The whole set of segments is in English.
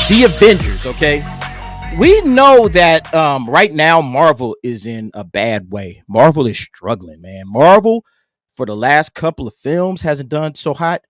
The Avengers, okay? We know that right now Marvel is in a bad way. Marvel is struggling, man. Marvel for the last couple of films hasn't done so hot.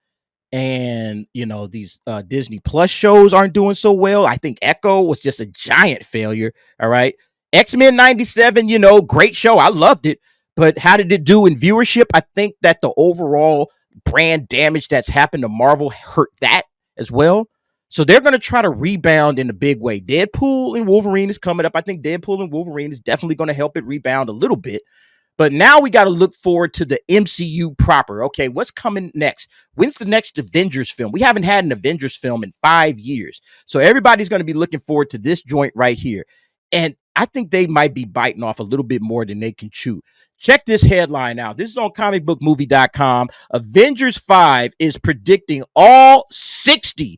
And these Disney Plus shows aren't doing so well. I think Echo was just a giant failure. All right. X-Men 97, great show. I loved it. But how did it do in viewership? I think that the overall brand damage that's happened to Marvel hurt that as well. So they're going to try to rebound in a big way. Deadpool and Wolverine is coming up. I think Deadpool and Wolverine is definitely going to help it rebound a little bit. But now we got to look forward to the MCU proper. Okay, what's coming next? When's the next Avengers film? We haven't had an Avengers film in 5 years. So everybody's going to be looking forward to this joint right here. And I think they might be biting off a little bit more than they can chew. Check this headline out. This is on comicbookmovie.com. Avengers 5 is predicting all 60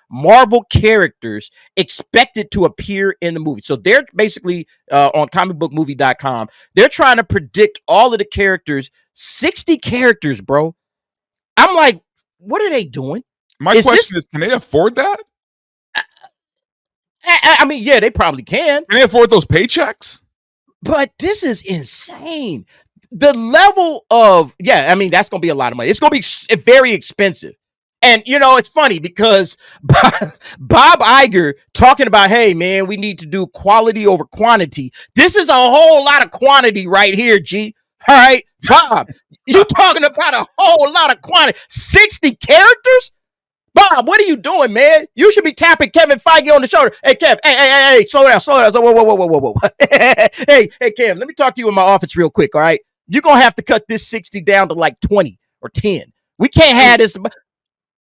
Marvel characters expected to appear in the movie. So they're basically on comicbookmovie.com. They're trying to predict all of the characters, 60 characters, bro. I'm like, what are they doing? My question is, can they afford that? I mean, yeah, they probably can. Can they afford those paychecks? But this is insane. The level of, that's going to be a lot of money. It's going to be very expensive. And, it's funny because Bob Iger talking about, hey, man, we need to do quality over quantity. This is a whole lot of quantity right here, G. All right, Bob, you talking about a whole lot of quantity. 60 characters? Bob, what are you doing, man? You should be tapping Kevin Feige on the shoulder. Hey, Kev, hey, slow down. Whoa. hey, Kev, let me talk to you in my office real quick, all right? You're going to have to cut this 60 down to like 20 or 10. We can't have this.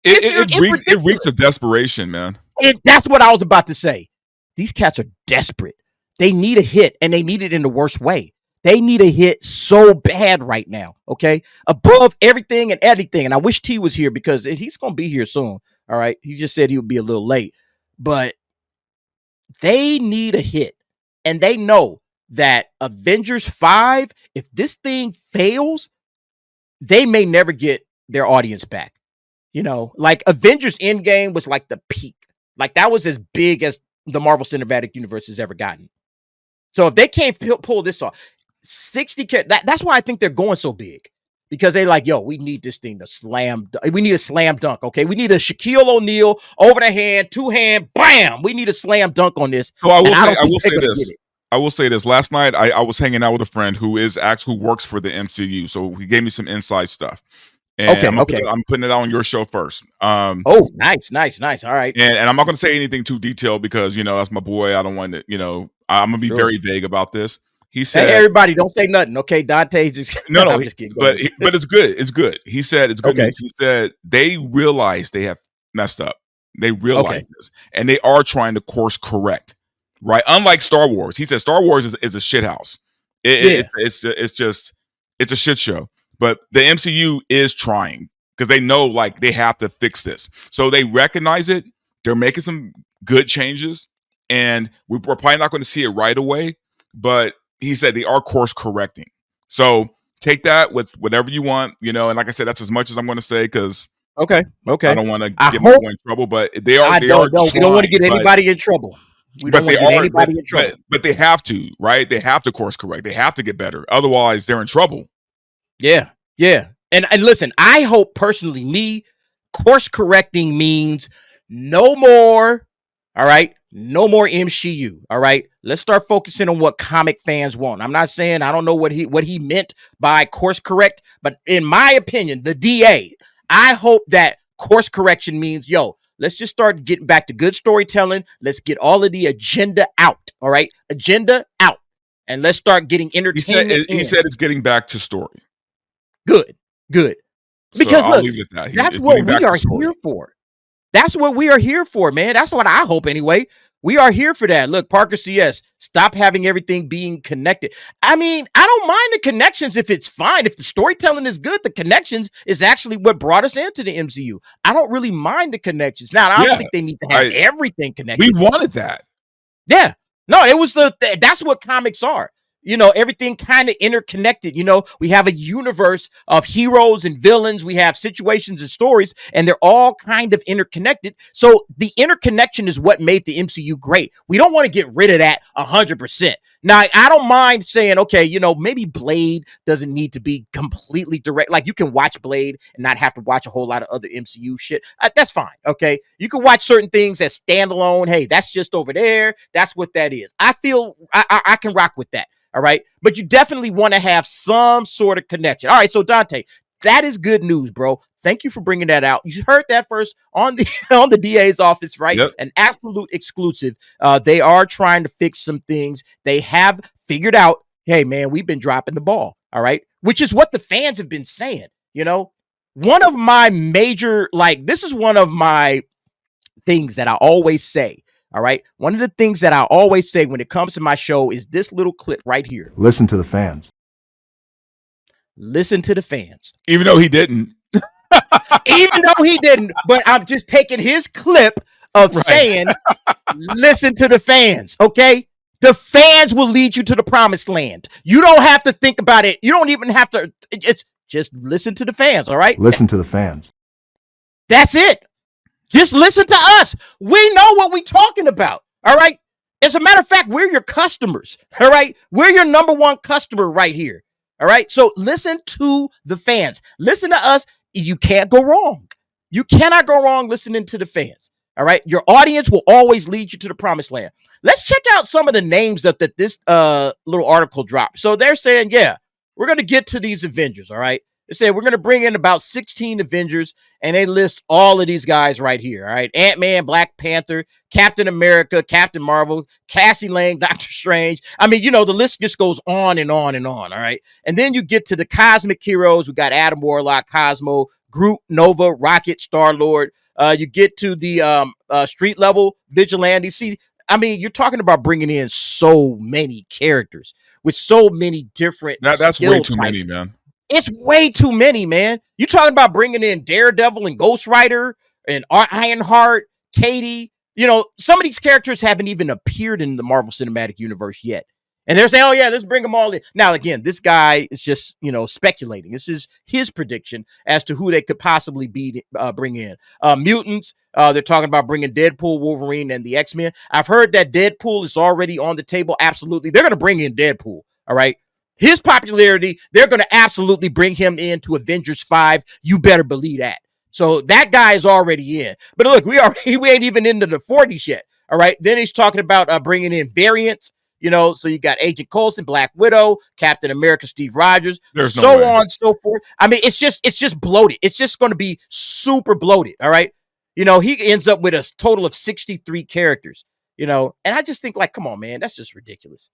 It reeks of desperation, man. That's what I was about to say. These cats are desperate. They need a hit, and they need it in the worst way. They need a hit so bad right now, okay? Above everything and anything. And I wish T was here because he's going to be here soon, all right? He just said he would be a little late. But they need a hit. And they know that Avengers 5, if this thing fails, they may never get their audience back. Like Avengers Endgame was like the peak. Like that was as big as the Marvel Cinematic Universe has ever gotten. So if they can't pull this off, 60K, that's why I think they're going so big. Because they like, yo, we need this thing to we need a slam dunk, okay? We need a Shaquille O'Neal over the hand, two-hand, bam! We need a slam dunk on this. So I will say this. Last night, I was hanging out with a friend who works for the MCU. So he gave me some inside stuff. And I'm putting it out on your show first. Nice. All right. And I'm not going to say anything too detailed because, that's my boy. I don't want to, I'm going to be very vague about this. He said, hey, everybody, don't say nothing. Okay. Dante just, no, I'm just kidding. But it's good. It's good. He said, it's good news. He said they realize they have messed up. They realize this and they are trying to course correct, right? Unlike Star Wars. He said Star Wars is a shit house. It's a shit show. But the MCU is trying because they know like they have to fix this. So they recognize it. They're making some good changes and we're probably not going to see it right away. But he said they are course correcting. So take that with whatever you want, and like I said, that's as much as I'm going to say because I don't want to get my boy in trouble, but they are. We don't want to get anybody in trouble. But they have to, right? They have to course correct. They have to get better. Otherwise, they're in trouble. Yeah. And listen, I hope personally, course correcting means no more. All right. No more MCU. All right. Let's start focusing on what comic fans want. I'm not saying I don't know what he meant by course correct, but in my opinion, the DA, I hope that course correction means, let's just start getting back to good storytelling. Let's get all of the agenda out. All right. Agenda out. And let's start getting entertainment. He said it's getting back to story. Good. Because so look, that's what we are here for. That's what we are here for, man. That's what I hope anyway. We are here for that. Look, Parker CS, stop having everything being connected. I mean, I don't mind the connections if it's fine. If the storytelling is good, the connections is actually what brought us into the MCU. I don't really mind the connections. Now, I don't think they need to have everything connected. We wanted that. Yeah. No, it was that's what comics are. everything kind of interconnected. We have a universe of heroes and villains. We have situations and stories, and they're all kind of interconnected. So the interconnection is what made the MCU great. We don't want to get rid of that 100%. Now, I don't mind saying, okay, maybe Blade doesn't need to be completely direct. Like, you can watch Blade and not have to watch a whole lot of other MCU shit. That's fine, okay? You can watch certain things as standalone. Hey, that's just over there. That's what that is. I feel I can rock with that. All right. But you definitely want to have some sort of connection. All right. So, Dante, that is good news, bro. Thank you for bringing that out. You heard that first on the on the DA's office, right? Yep. An absolute exclusive. They are trying to fix some things. They have figured out, hey, man, we've been dropping the ball. All right. Which is what the fans have been saying. One of my major, this is one of my things that I always say. All right. One of the things that I always say when it comes to my show is this little clip right here. Listen to the fans. Listen to the fans. Even though he didn't. Even though he didn't. But I'm just taking his clip of saying, listen to the fans. Okay. The fans will lead you to the promised land. You don't have to think about it. You don't even have to. It's just listen to the fans. All right. Listen to the fans. That's it. Just listen to us. We know what we're talking about. All right. As a matter of fact, we're your customers. All right. We're your number one customer right here. All right. So listen to the fans. Listen to us. You can't go wrong. You cannot go wrong listening to the fans. All right. Your audience will always lead you to the promised land. Let's check out some of the names that this little article dropped. So they're saying, yeah, we're going to get to these Avengers. All right. They said we're going to bring in about 16 Avengers, and they list all of these guys right here. All right. Ant-Man, Black Panther, Captain America, Captain Marvel, Cassie Lang, Doctor Strange. I mean, the list just goes on and on and on. All right. And then you get to the cosmic heroes. We got Adam Warlock, Cosmo, Groot, Nova, Rocket, Star-Lord. You get to the street level vigilante. See, I mean, you're talking about bringing in so many characters with so many different That's way too many, man. It's way too many, man. You talking about bringing in Daredevil and Ghost Rider and Ironheart, Katie. Some of these characters haven't even appeared in the Marvel Cinematic Universe yet. And they're saying, oh, yeah, let's bring them all in. Now, again, this guy is just, speculating. This is his prediction as to who they could possibly bring in. Mutants, they're talking about bringing Deadpool, Wolverine, and the X-Men. I've heard that Deadpool is already on the table. Absolutely. They're going to bring in Deadpool, all right? His popularity, they're going to absolutely bring him into Avengers 5. You better believe that. So that guy is already in. But look, we ain't even into the 40s yet. All right. Then he's talking about bringing in variants. So you got Agent Coulson, Black Widow, Captain America, Steve Rogers, There's so no on, so forth. I mean, it's just bloated. It's just going to be super bloated. All right. He ends up with a total of 63 characters, and I just think, come on, man, that's just ridiculous.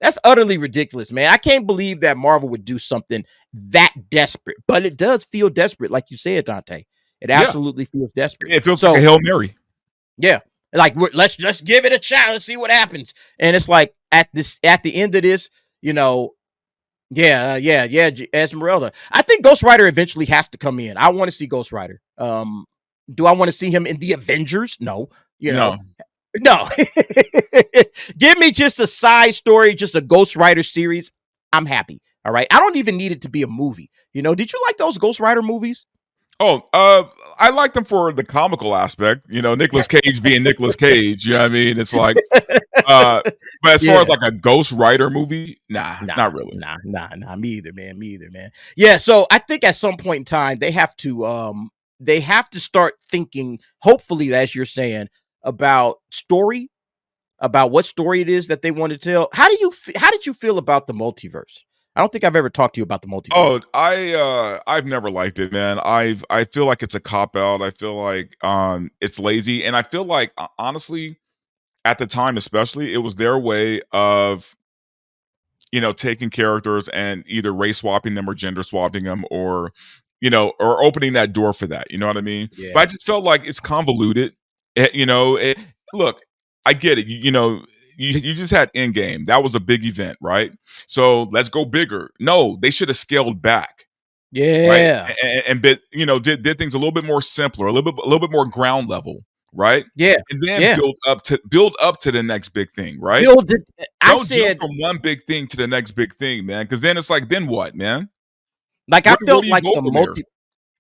That's utterly ridiculous, man. I can't believe that Marvel would do something that desperate, but it does feel desperate, like you said, Dante. It absolutely feels desperate. It feels like a Hail Mary. Yeah, let's give it a shot. Let's see what happens. And it's like at the end of this, Esmeralda. I think Ghost Rider eventually has to come in. I want to see Ghost Rider. Do I want to see him in the Avengers? No. No. Give me just a side story, just a Ghost Rider series. I'm happy. All right. I don't even need it to be a movie. Did you like those Ghost Rider movies? Oh, I like them for the comical aspect. Nicolas Cage being Nicolas Cage. You know what I mean? It's like, but as far as like a Ghost Rider movie, nah, not really. Nah. Me either, man. Yeah. So I think at some point in time they have to start thinking, hopefully, as you're saying, about story, about what story it is that they want to tell. How did you feel about the multiverse? I don't think I've ever talked to you about the multiverse. Oh, I've never liked it, man. I feel like it's a cop out. I feel like it's lazy, and I feel like honestly, at the time especially, it was their way of taking characters and either race swapping them or gender swapping them, or or opening that door for that. You know what I mean? Yeah. But I just felt like it's convoluted. Look, I get it. You just had Endgame. That was a big event, right? So let's go bigger. No, they should have scaled back. Yeah. Right? And did things a little bit more simpler, a little bit more ground level, right? Yeah. And then Yeah. build up to the next big thing, right? Build it. Don't jump from one big thing to the next big thing, man. Because then it's like, then what, man? Like Where I do felt you like go from here?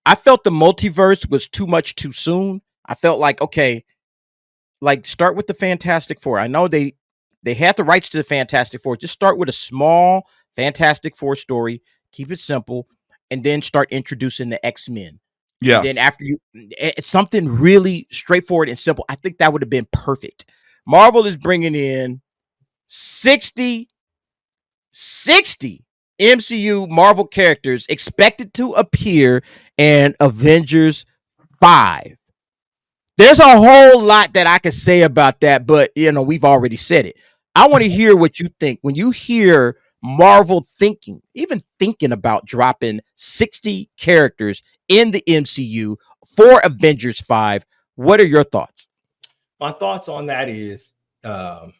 I felt the multiverse was too much too soon. I felt like, okay, like start with the Fantastic Four. I know they had the rights to the Fantastic Four. Just start with a small Fantastic Four story, keep it simple, and then start introducing the X-Men. And then Yes. after it's something really straightforward and simple. I think that would have been perfect. Marvel is bringing in 60 MCU Marvel characters expected to appear in Avengers 5. There's a whole lot that I could say about that, but we've already said it. I want to hear what you think when you hear Marvel even thinking about dropping 60 characters in the MCU for Avengers 5. What are your thoughts? My thoughts on that is I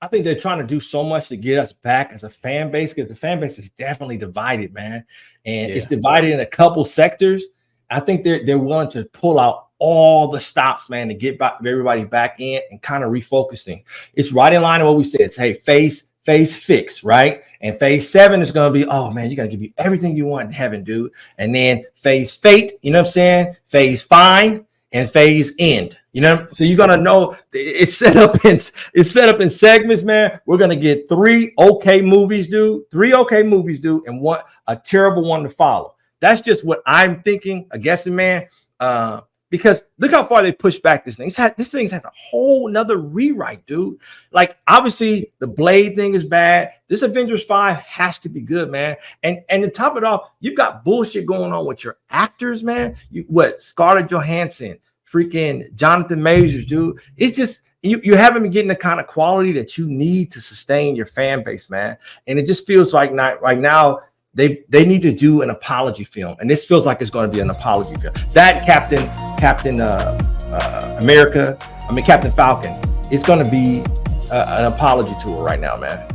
think they're trying to do so much to get us back as a fan base, because the fan base is definitely divided, man. And it's divided in a couple sectors. I think they're willing to pull out all the stops, man, to get everybody back in and kind of refocus things. It's right in line with what we said. It's, hey, phase fix, right? And phase 7 is going to be, oh man, you got to give you everything you want in heaven, dude. And then phase fate, you know what I'm saying? Phase fine and phase end. So you're gonna know it's set up in segments, man. We're gonna get 3 okay movies, dude. 3 okay movies, dude, and a terrible one to follow. That's just what I'm thinking, a guessing, man. Because look how far they pushed back this thing. This thing has a whole nother rewrite, dude. Like, obviously, the Blade thing is bad. This Avengers 5 has to be good, man. And to top it off, you've got bullshit going on with your actors, man. Scarlett Johansson, freaking Jonathan Majors, dude. It's just you haven't been getting the kind of quality that you need to sustain your fan base, man. And it just feels like right now they need to do an apology film, and this feels like it's going to be an apology film. That Captain America, Captain Falcon, it's going to be an apology tour right now, man.